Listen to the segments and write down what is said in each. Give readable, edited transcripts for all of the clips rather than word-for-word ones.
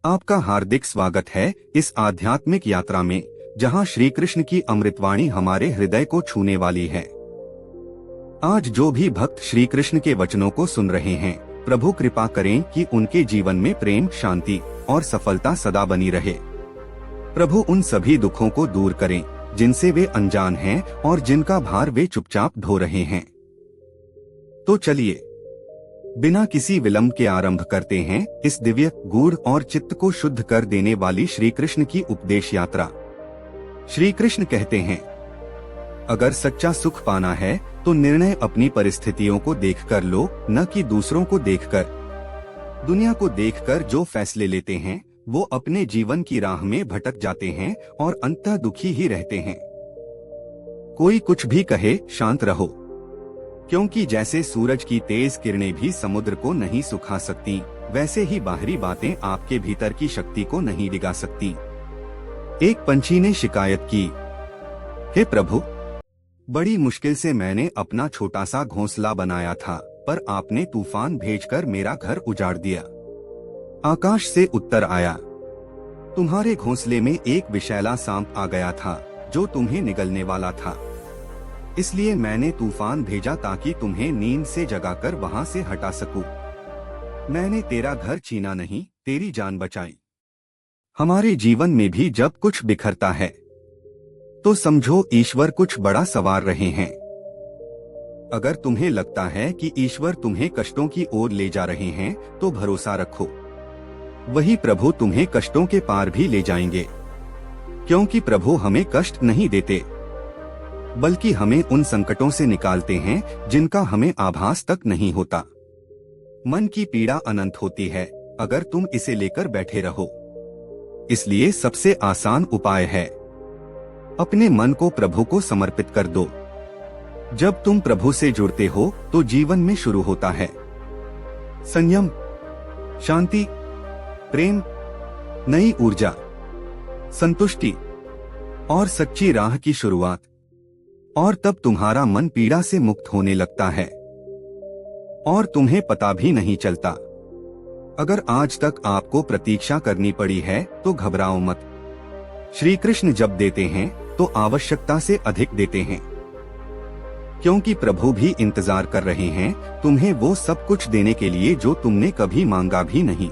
आपका हार्दिक स्वागत है इस आध्यात्मिक यात्रा में, जहां श्री कृष्ण की अमृतवाणी हमारे हृदय को छूने वाली है। आज जो भी भक्त श्री कृष्ण के वचनों को सुन रहे हैं, प्रभु कृपा करें कि उनके जीवन में प्रेम, शांति और सफलता सदा बनी रहे। प्रभु उन सभी दुखों को दूर करें जिनसे वे अनजान हैं और जिनका भार वे चुपचाप ढो रहे हैं। तो चलिए बिना किसी विलंब के आरंभ करते हैं इस दिव्य, गूढ़ और चित्त को शुद्ध कर देने वाली श्री कृष्ण की उपदेश यात्रा। श्री कृष्ण कहते हैं, अगर सच्चा सुख पाना है तो निर्णय अपनी परिस्थितियों को देखकर लो, न कि दूसरों को देखकर। दुनिया को देखकर जो फैसले लेते हैं वो अपने जीवन की राह में भटक जाते हैं और अंततः दुखी ही रहते हैं। कोई कुछ भी कहे, शांत रहो, क्योंकि जैसे सूरज की तेज किरणें भी समुद्र को नहीं सुखा सकती, वैसे ही बाहरी बातें आपके भीतर की शक्ति को नहीं डिगा सकती। एक पंछी ने शिकायत की, हे प्रभु, बड़ी मुश्किल से मैंने अपना छोटा सा घोंसला बनाया था, पर आपने तूफान भेजकर मेरा घर उजाड़ दिया। आकाश से उत्तर आया, तुम्हारे घोंसले में एक विषैला सांप आ गया था जो तुम्हें निगलने वाला था, इसलिए मैंने तूफान भेजा ताकि तुम्हें नींद से जगाकर वहां से हटा सकूं। मैंने तेरा घर छीना नहीं, तेरी जान बचाई। हमारे जीवन में भी जब कुछ बिखरता है तो समझो ईश्वर कुछ बड़ा सवार रहे हैं। अगर तुम्हें लगता है कि ईश्वर तुम्हें कष्टों की ओर ले जा रहे हैं तो भरोसा रखो, वही प्रभु तुम्हें कष्टों के पार भी ले जाएंगे। क्योंकि प्रभु हमें कष्ट नहीं देते, बल्कि हमें उन संकटों से निकालते हैं जिनका हमें आभास तक नहीं होता। मन की पीड़ा अनंत होती है अगर तुम इसे लेकर बैठे रहो। इसलिए सबसे आसान उपाय है, अपने मन को प्रभु को समर्पित कर दो। जब तुम प्रभु से जुड़ते हो तो जीवन में शुरू होता है संयम, शांति, प्रेम, नई ऊर्जा, संतुष्टि और सच्ची राह की शुरुआत। और तब तुम्हारा मन पीड़ा से मुक्त होने लगता है और तुम्हें पता भी नहीं चलता। अगर आज तक आपको प्रतीक्षा करनी पड़ी है तो घबराओ मत। श्री कृष्ण जब देते हैं तो आवश्यकता से अधिक देते हैं, क्योंकि प्रभु भी इंतजार कर रहे हैं तुम्हें वो सब कुछ देने के लिए जो तुमने कभी मांगा भी नहीं।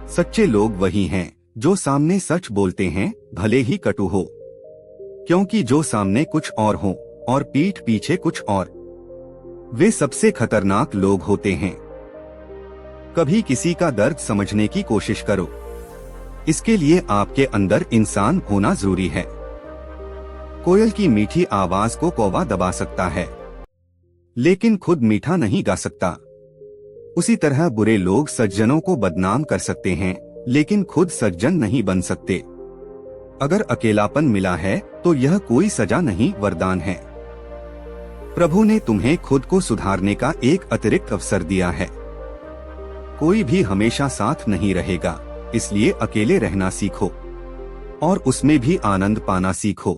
सच्चे लोग वही हैं जो सामने सच बोलते हैं, भले ही कटु हो, क्योंकि जो सामने कुछ और हो और पीठ पीछे कुछ और, वे सबसे खतरनाक लोग होते हैं। कभी किसी का दर्द समझने की कोशिश करो, इसके लिए आपके अंदर इंसान होना जरूरी है। कोयल की मीठी आवाज को कौवा दबा सकता है, लेकिन खुद मीठा नहीं गा सकता। उसी तरह बुरे लोग सज्जनों को बदनाम कर सकते हैं, लेकिन खुद सज्जन नहीं बन सकते। अगर अकेलापन मिला है तो यह कोई सजा नहीं, वरदान है। प्रभु ने तुम्हें खुद को सुधारने का एक अतिरिक्त अवसर दिया है। कोई भी हमेशा साथ नहीं रहेगा, इसलिए अकेले रहना सीखो और उसमें भी आनंद पाना सीखो।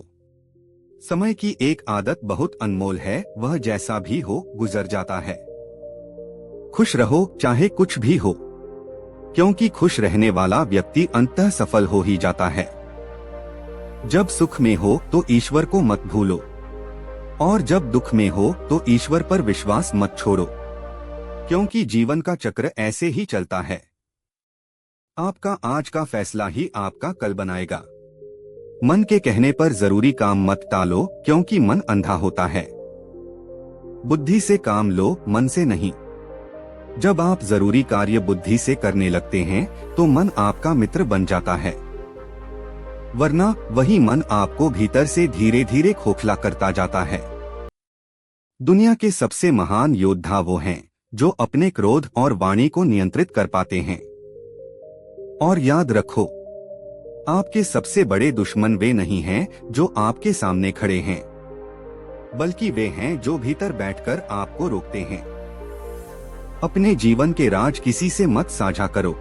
समय की एक आदत बहुत अनमोल है, वह जैसा भी हो गुजर जाता है। खुश रहो चाहे कुछ भी हो, क्योंकि खुश रहने वाला व्यक्ति अंततः सफल हो ही जाता है। जब सुख में हो तो ईश्वर को मत भूलो, और जब दुख में हो तो ईश्वर पर विश्वास मत छोड़ो, क्योंकि जीवन का चक्र ऐसे ही चलता है। आपका आज का फैसला ही आपका कल बनाएगा। मन के कहने पर जरूरी काम मत टालो, क्योंकि मन अंधा होता है। बुद्धि से काम लो, मन से नहीं। जब आप जरूरी कार्य बुद्धि से करने लगते हैं तो मन आपका मित्र बन जाता है, वरना वही मन आपको भीतर से धीरे धीरे खोखला करता जाता है। दुनिया के सबसे महान योद्धा वो हैं जो अपने क्रोध और वाणी को नियंत्रित कर पाते हैं। और याद रखो, आपके सबसे बड़े दुश्मन वे नहीं हैं जो आपके सामने खड़े हैं, बल्कि वे हैं जो भीतर बैठकर आपको रोकते हैं। अपने जीवन के राज किसी से मत साझा करो,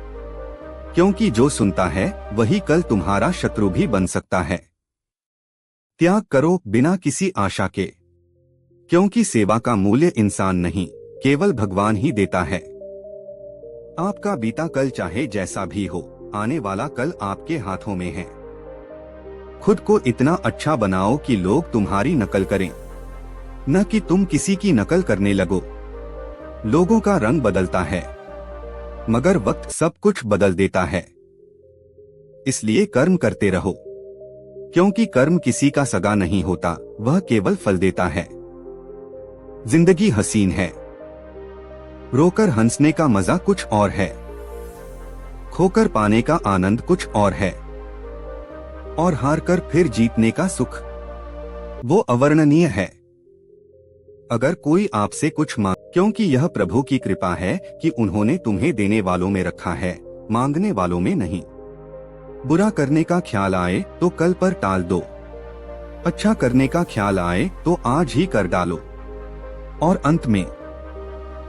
क्योंकि जो सुनता है वही कल तुम्हारा शत्रु भी बन सकता है। त्याग करो बिना किसी आशा के, क्योंकि सेवा का मूल्य इंसान नहीं, केवल भगवान ही देता है। आपका बीता कल चाहे जैसा भी हो, आने वाला कल आपके हाथों में है। खुद को इतना अच्छा बनाओ कि लोग तुम्हारी नकल करें, न कि तुम किसी की नकल करने लगो। लोगों का रंग बदलता है, मगर वक्त सब कुछ बदल देता है। इसलिए कर्म करते रहो, क्योंकि कर्म किसी का सगा नहीं होता, वह केवल फल देता है। जिंदगी हसीन है, रोकर हंसने का मजा कुछ और है, खोकर पाने का आनंद कुछ और है, और हार कर फिर जीतने का सुख वो अवर्णनीय है। अगर कोई आपसे कुछ मांग, क्योंकि यह प्रभु की कृपा है कि उन्होंने तुम्हें देने वालों में रखा है, मांगने वालों में नहीं। बुरा करने का ख्याल आए तो कल पर टाल दो, अच्छा करने का ख्याल आए तो आज ही कर डालो। और अंत में,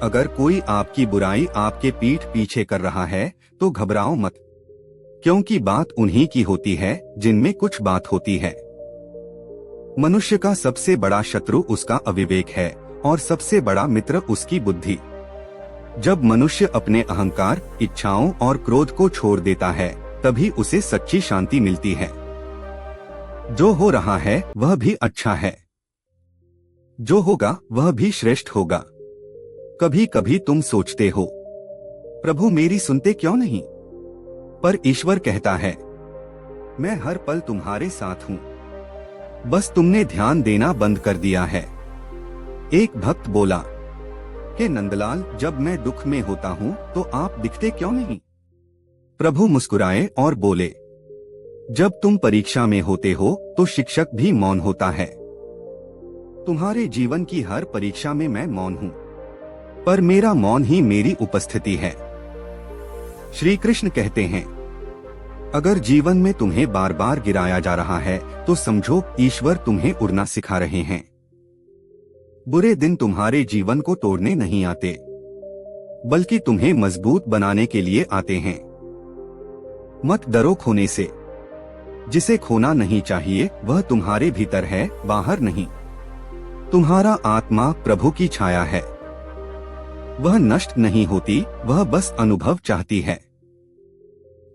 अगर कोई आपकी बुराई आपके पीठ पीछे कर रहा है तो घबराओ मत, क्योंकि बात उन्हीं की होती है जिनमें कुछ बात होती है। मनुष्य का सबसे बड़ा शत्रु उसका अविवेक है और सबसे बड़ा मित्र उसकी बुद्धि। जब मनुष्य अपने अहंकार, इच्छाओं और क्रोध को छोड़ देता है, तभी उसे सच्ची शांति मिलती है। जो हो रहा है वह भी अच्छा है, जो होगा वह भी श्रेष्ठ होगा। कभी कभी तुम सोचते हो, प्रभु मेरी सुनते क्यों नहीं? पर ईश्वर कहता है, मैं हर पल तुम्हारे साथ हूँ, बस तुमने ध्यान देना बंद कर दिया है। एक भक्त बोला कि नंदलाल, जब मैं दुख में होता हूँ तो आप दिखते क्यों नहीं? प्रभु मुस्कुराए और बोले, जब तुम परीक्षा में होते हो तो शिक्षक भी मौन होता है। तुम्हारे जीवन की हर परीक्षा में मैं मौन हूँ, पर मेरा मौन ही मेरी उपस्थिति है। श्री कृष्ण कहते हैं, अगर जीवन में तुम्हें बार बार गिराया जा रहा है तो समझो ईश्वर तुम्हें उड़ना सिखा रहे हैं। बुरे दिन तुम्हारे जीवन को तोड़ने नहीं आते, बल्कि तुम्हें मजबूत बनाने के लिए आते हैं। मत डरो खोने से, जिसे खोना नहीं चाहिए वह तुम्हारे भीतर है, बाहर नहीं। तुम्हारा आत्मा प्रभु की छाया है, वह नष्ट नहीं होती, वह बस अनुभव चाहती है।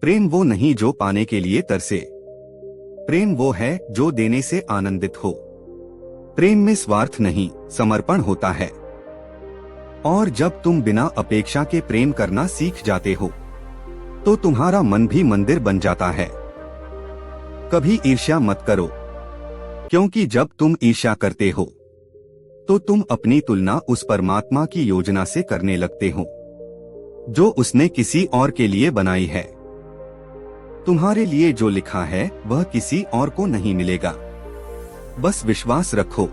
प्रेम वो नहीं जो पाने के लिए तरसे, प्रेम वो है जो देने से आनंदित हो। प्रेम में स्वार्थ नहीं, समर्पण होता है। और जब तुम बिना अपेक्षा के प्रेम करना सीख जाते हो तो तुम्हारा मन भी मंदिर बन जाता है। कभी ईर्ष्या मत करो, क्योंकि जब तुम ईर्ष्या करते हो तो तुम अपनी तुलना उस परमात्मा की योजना से करने लगते हो जो उसने किसी और के लिए बनाई है। तुम्हारे लिए जो लिखा है वह किसी और को नहीं मिलेगा। बस विश्वास रखो,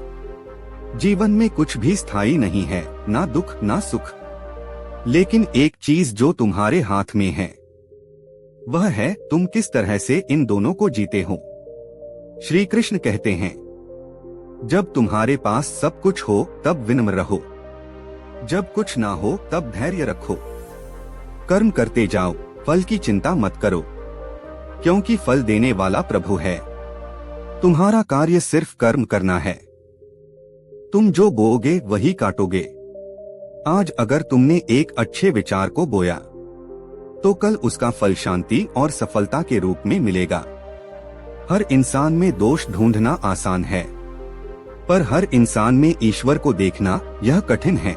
जीवन में कुछ भी स्थायी नहीं है, ना दुख ना सुख। लेकिन एक चीज जो तुम्हारे हाथ में है वह है तुम किस तरह से इन दोनों को जीते हो। श्री कृष्ण कहते हैं, जब तुम्हारे पास सब कुछ हो तब विनम्र रहो, जब कुछ ना हो तब धैर्य रखो। कर्म करते जाओ, फल की चिंता मत करो, क्योंकि फल देने वाला प्रभु है। तुम्हारा कार्य सिर्फ कर्म करना है। तुम जो बोओगे वही काटोगे। आज अगर तुमने एक अच्छे विचार को बोया तो कल उसका फल शांति और सफलता के रूप में मिलेगा। हर इंसान में दोष ढूंढना आसान है, पर हर इंसान में ईश्वर को देखना यह कठिन है।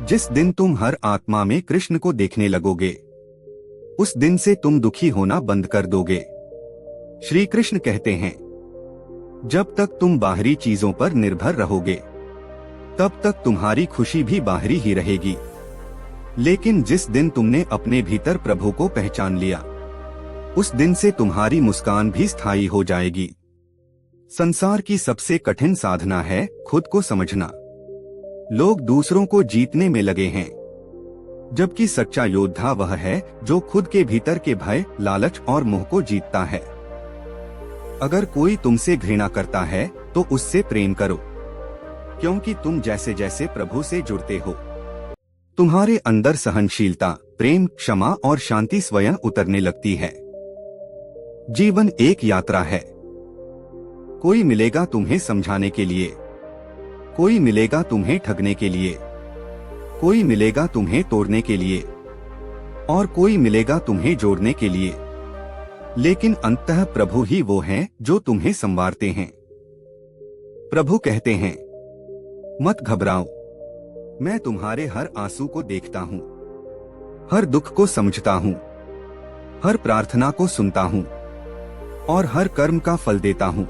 जिस दिन तुम हर आत्मा में कृष्ण को देखने लगोगे, उस दिन से तुम दुखी होना बंद कर दोगे। श्री कृष्ण कहते हैं, जब तक तुम बाहरी चीजों पर निर्भर रहोगे, तब तक तुम्हारी खुशी भी बाहरी ही रहेगी। लेकिन जिस दिन तुमने अपने भीतर प्रभु को पहचान लिया, उस दिन से तुम्हारी मुस्कान भी स्थायी हो जाएगी। संसार की सबसे कठिन साधना है खुद को समझना। लोग दूसरों को जीतने में लगे हैं, जबकि सच्चा योद्धा वह है जो खुद के भीतर के भय, लालच और मोह को जीतता है। अगर कोई तुमसे घृणा करता है तो उससे प्रेम करो, क्योंकि तुम जैसे जैसे प्रभु से जुड़ते हो, तुम्हारे अंदर सहनशीलता, प्रेम, क्षमा और शांति स्वयं उतरने लगती है। जीवन एक यात्रा है। कोई मिलेगा तुम्हें समझाने के लिए, कोई मिलेगा तुम्हें ठगने के लिए, कोई मिलेगा तुम्हें तोड़ने के लिए, और कोई मिलेगा तुम्हें जोड़ने के लिए, लेकिन अंततः प्रभु ही वो हैं जो तुम्हें संवारते हैं। प्रभु कहते हैं, मत घबराओ, मैं तुम्हारे हर आंसू को देखता हूँ, हर दुख को समझता हूँ, हर प्रार्थना को सुनता हूँ और हर कर्म का फल देता हूँ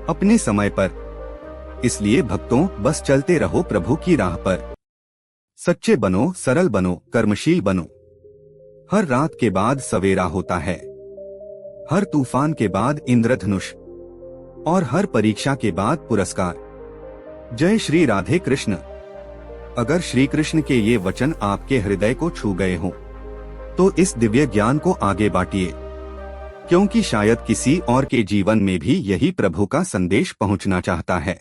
अपने समय पर। इसलिए भक्तों, बस चलते रहो प्रभु की राह पर। सच्चे बनो, सरल बनो, कर्मशील बनो। हर रात के बाद सवेरा होता है, हर तूफान के बाद इंद्रधनुष और हर परीक्षा के बाद पुरस्कार। जय श्री राधे कृष्ण। अगर श्री कृष्ण के ये वचन आपके हृदय को छू गए हों, तो इस दिव्य ज्ञान को आगे बांटिए, क्योंकि शायद किसी और के जीवन में भी यही प्रभु का संदेश पहुंचना चाहता है।